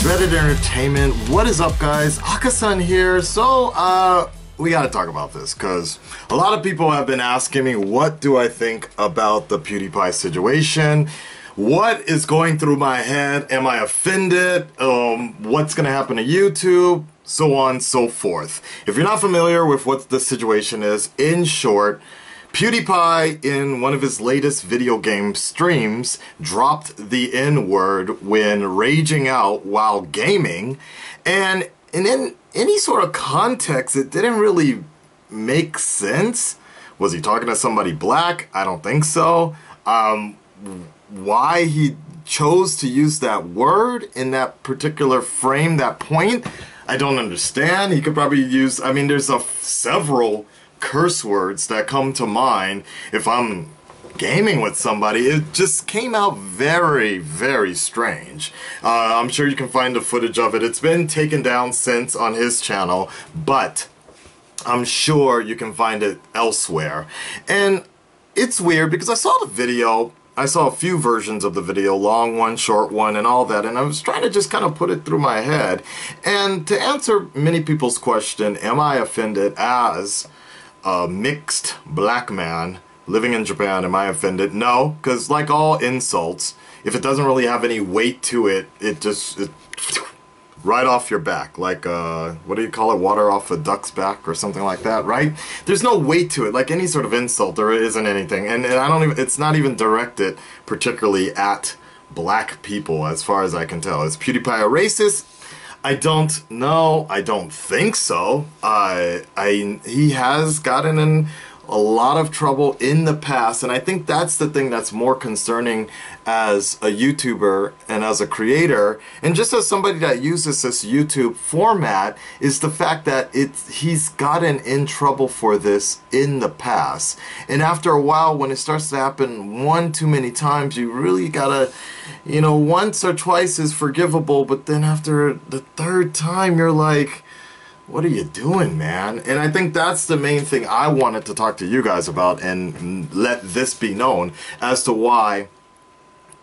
Dreaded Entertainment. What is up, guys? Akasan here. So, we gotta talk about this because a lot of people have been asking me what do I think about the Pewdiepie situation. What is going through my head? Am I offended? What's gonna happen to YouTube? So on, so forth. If you're not familiar with what the situation is, in short, Pewdiepie, in one of his latest video game streams, dropped the N-word when raging out while gaming, and in any sort of context, it didn't really make sense. Was he talking to somebody black? I don't think so. Why he chose to use that word in that particular frame, that point, I don't understand. He could probably use, I mean, there's several curse words that come to mind if I'm gaming with somebody. It just came out very, very strange. I'm sure you can find the footage of it. It's been taken down since on his channel, but I'm sure you can find it elsewhere. And it's weird because I saw the video. I saw a few versions of the video, long one, short one, and all that, and I was trying to just kind of put it through my head. And to answer many people's question, am I offended as a mixed black man living in Japan? Am I offended? No, because like all insults, if it doesn't really have any weight to it, it right off your back, like what do you call it, water off a duck's back or something like that, right? There's no weight to it. Like any sort of insult, there isn't anything, and I don't even, it's not even directed particularly at black people as far as I can tell. Is PewDiePie a racist? I don't know. I don't think so. He has gotten in a lot of trouble in the past, and I think that's the thing that's more concerning as a YouTuber and as a creator, and just as somebody that uses this YouTube format, is the fact that he's gotten in trouble for this in the past. And after a while, when it starts to happen one too many times, you really gotta, you know, once or twice is forgivable, but then after the third time, you're like, what are you doing, man? And I think that's the main thing I wanted to talk to you guys about and let this be known as to why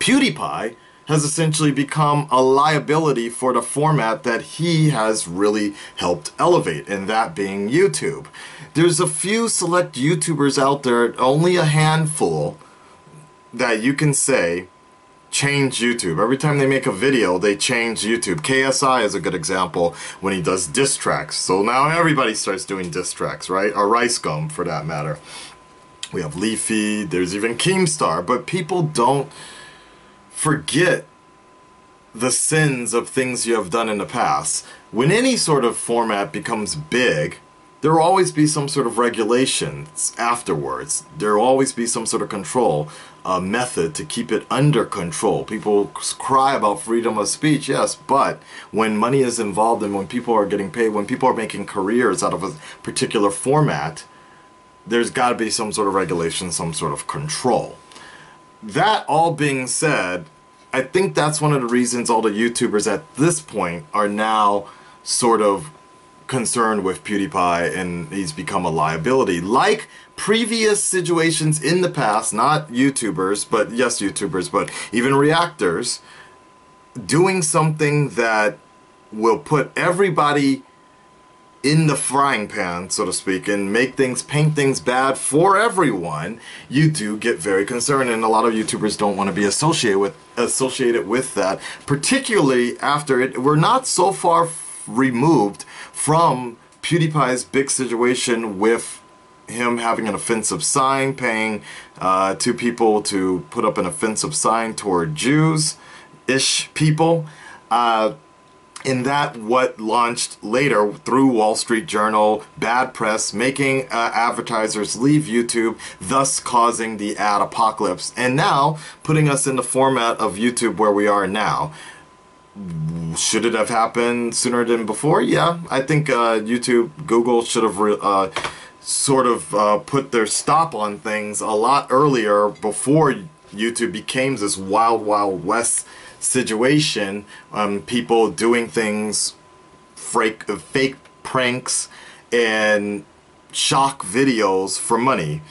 PewDiePie has essentially become a liability for the format that he has really helped elevate, and that being YouTube. There's a few select YouTubers out there, only a handful, that you can say change YouTube. Every time they make a video, they change YouTube. KSI is a good example when he does diss tracks. So now everybody starts doing diss tracks, right? Or Rice Gum, for that matter. We have Leafy, there's even Keemstar, but people don't forget the sins of things you have done in the past. When any sort of format becomes big, there will always be some sort of regulations afterwards. There will always be some sort of control method to keep it under control. People cry about freedom of speech, yes, but when money is involved and when people are getting paid, when people are making careers out of a particular format, there's got to be some sort of regulation, some sort of control. That all being said, I think that's one of the reasons all the YouTubers at this point are now sort of concerned with PewDiePie, and he's become a liability. Like previous situations in the past, not YouTubers, but yes, YouTubers, but even reactors, doing something that will put everybody in the frying pan, so to speak, and make things, paint things bad for everyone, you do get very concerned, and a lot of YouTubers don't want to be associated with that, particularly after it. We're not so far removed from PewDiePie's big situation with him having an offensive sign, paying two people to put up an offensive sign toward Jews-ish people. And that what launched later through Wall Street Journal, bad press, making advertisers leave YouTube, thus causing the ad apocalypse, and now putting us in the format of YouTube where we are now. Should it have happened sooner than before? Yeah, I think YouTube, Google should have sort of put their stop on things a lot earlier before YouTube became this wild, wild west situation. People doing things, fake pranks and shock videos for money.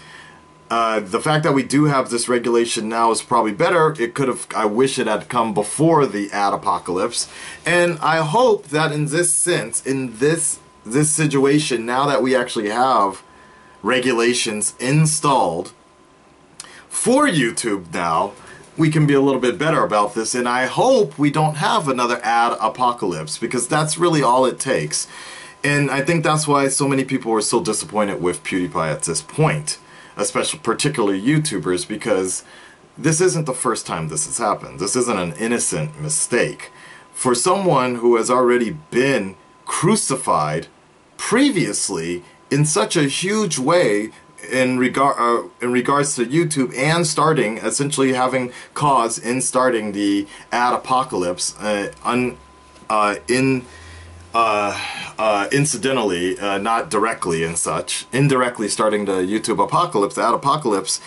The fact that we do have this regulation now is probably better. It could have, I wish it had come before the Adpocalypse. And I hope that in this sense, in this situation, now that we actually have regulations installed for YouTube now, we can be a little bit better about this. And I hope we don't have another Adpocalypse, because that's really all it takes. And I think that's why so many people were so disappointed with PewDiePie at this point, especially particularly YouTubers, because this isn't the first time this has happened. This isn't an innocent mistake. For someone who has already been crucified previously in such a huge way in regards to YouTube, and starting, essentially having cause in starting the Adpocalypse, incidentally, not directly and such, indirectly starting the YouTube apocalypse, the Adpocalypse,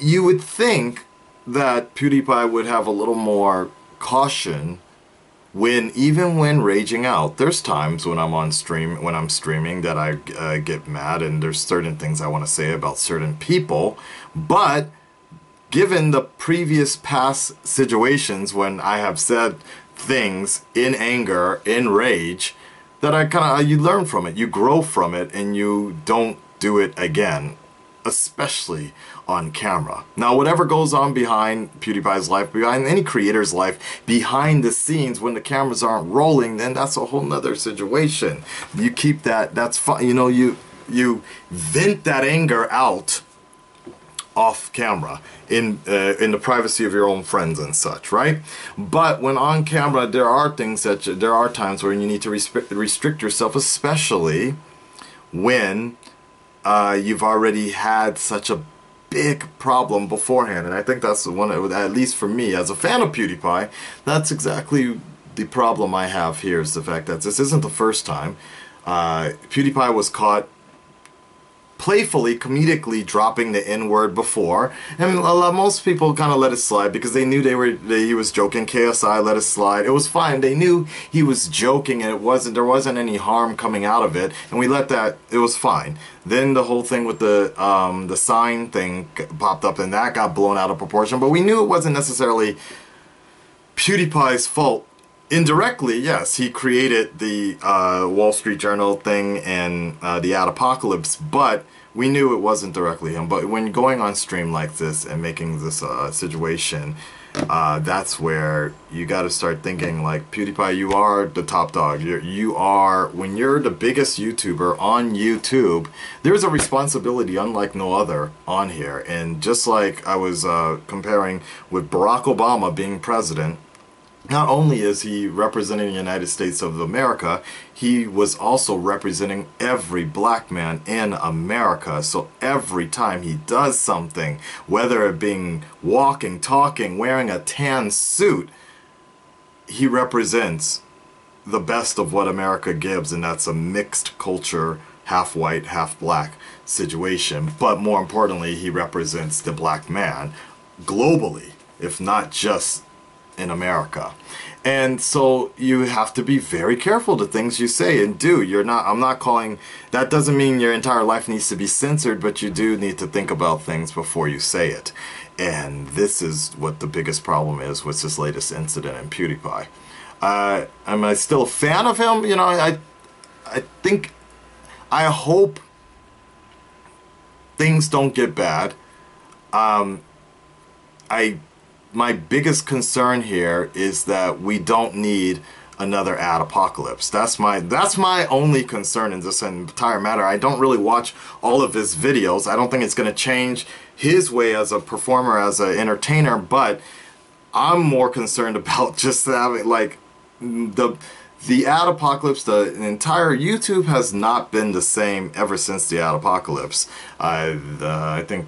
you would think that PewDiePie would have a little more caution even when raging out. There's times when I'm streaming that I get mad, and there's certain things I want to say about certain people, but given the previous past situations when I have said things in anger, in rage, that you learn from it, you grow from it, and you don't do it again, especially on camera. Now, whatever goes on behind PewDiePie's life, behind any creator's life, behind the scenes when the cameras aren't rolling, then that's a whole nother situation. You keep that's fine, you know, you vent that anger out off camera in the privacy of your own friends and such, right? But when on camera, there are times where you need to restrict yourself, especially when you've already had such a big problem beforehand. And I think that's the one, at least for me as a fan of PewDiePie, that's exactly the problem I have here, is the fact that this isn't the first time. PewDiePie was caught playfully, comedically dropping the N-word before, and most people kind of let it slide because they knew he was joking. KSI let it slide. It was fine. They knew he was joking, and there wasn't any harm coming out of it, and we let that. It was fine. Then the whole thing with the sign thing popped up, and that got blown out of proportion. But we knew it wasn't necessarily PewDiePie's fault. Indirectly, yes, he created the Wall Street Journal thing and the Adpocalypse, but we knew it wasn't directly him. But when going on stream like this and making this situation, that's where you got to start thinking, like, PewDiePie, you are the top dog. When you're the biggest YouTuber on YouTube, there's a responsibility unlike no other on here. And just like I was comparing with Barack Obama being president, not only is he representing the United States of America, he was also representing every black man in America. So every time he does something, whether it being walking, talking, wearing a tan suit, he represents the best of what America gives, and that's a mixed culture, half white, half black situation. But more importantly, he represents the black man globally, if not just in America. And so you have to be very careful the things you say and do. I'm not calling, that doesn't mean your entire life needs to be censored, but you do need to think about things before you say it. And this is what the biggest problem is with this latest incident in PewDiePie. Am I still a fan of him? You know, I hope things don't get bad. My biggest concern here is that we don't need another Adpocalypse. That's my only concern in this entire matter. I don't really watch all of his videos. I don't think it's going to change his way as a performer, as an entertainer, but I'm more concerned about just having, like, the Adpocalypse. The entire YouTube has not been the same ever since the Adpocalypse. I think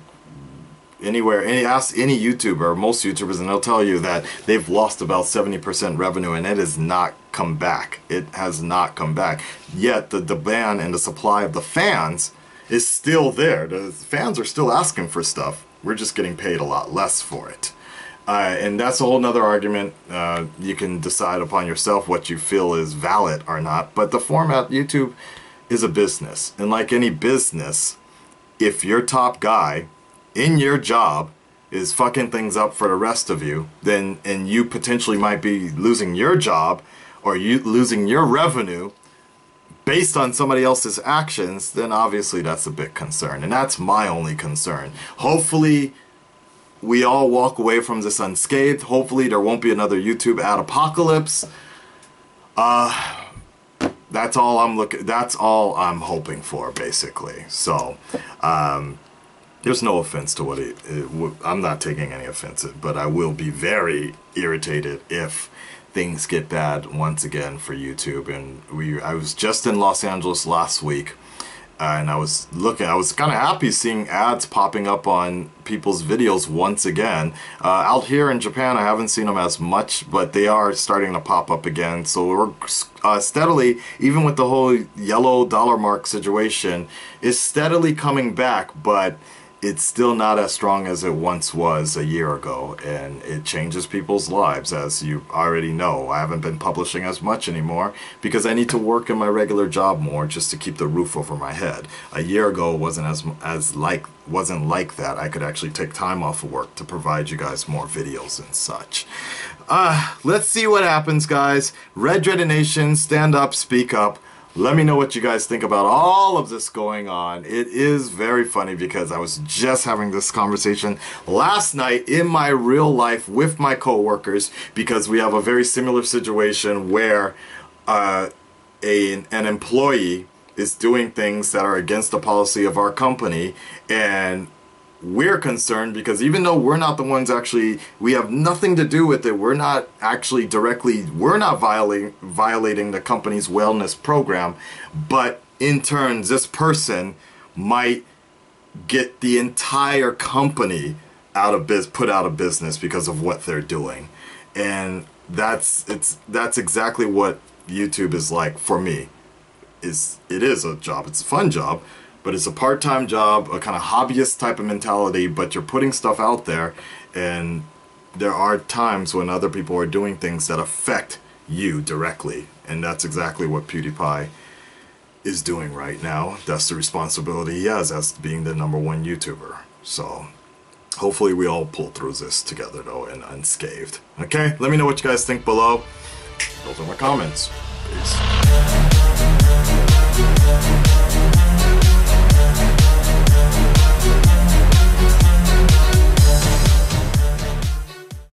ask any YouTuber, most YouTubers, and they'll tell you that they've lost about 70% revenue, and it has not come back. It has not come back. Yet the demand and the supply of the fans is still there. The fans are still asking for stuff. We're just getting paid a lot less for it. And that's a whole nother argument. You can decide upon yourself what you feel is valid or not. But the format, YouTube, is a business. And like any business, if your top guy in your job is fucking things up for the rest of you, then and you potentially might be losing your job or you losing your revenue based on somebody else's actions, then obviously that's a big concern. And that's my only concern. Hopefully we all walk away from this unscathed. Hopefully there won't be another YouTube Adpocalypse. That's all I'm hoping for, basically. So, there's no offense to what I'm not taking any offense, but I will be very irritated if things get bad once again for YouTube. And I was just in Los Angeles last week, and I was kind of happy seeing ads popping up on people's videos once again. Out here in Japan, I haven't seen them as much, but they are starting to pop up again. So we're steadily, even with the whole yellow dollar mark situation, is steadily coming back, but it's still not as strong as it once was a year ago, and it changes people's lives, as you already know. I haven't been publishing as much anymore because I need to work in my regular job more just to keep the roof over my head. A year ago wasn't like that. I could actually take time off of work to provide you guys more videos and such. Let's see what happens, guys. Red Dreaded Nation, stand up, speak up. Let me know what you guys think about all of this going on. It is very funny because I was just having this conversation last night in my real life with my coworkers, because we have a very similar situation where an employee is doing things that are against the policy of our company, and we're concerned because even though we're not the ones we have nothing to do with it, we're not violating the company's wellness program, but in turn, this person might get the entire company put out of business because of what they're doing. And that's exactly what YouTube is like for me. It is a job, it's a fun job, but it's a part-time job, a kind of hobbyist type of mentality, but you're putting stuff out there, and there are times when other people are doing things that affect you directly, and that's exactly what Pewdiepie is doing right now. That's the responsibility he has as being the #1 YouTuber. So hopefully we all pull through this together, though, and unscathed. Okay, let me know what you guys think below. Those are my comments. Peace.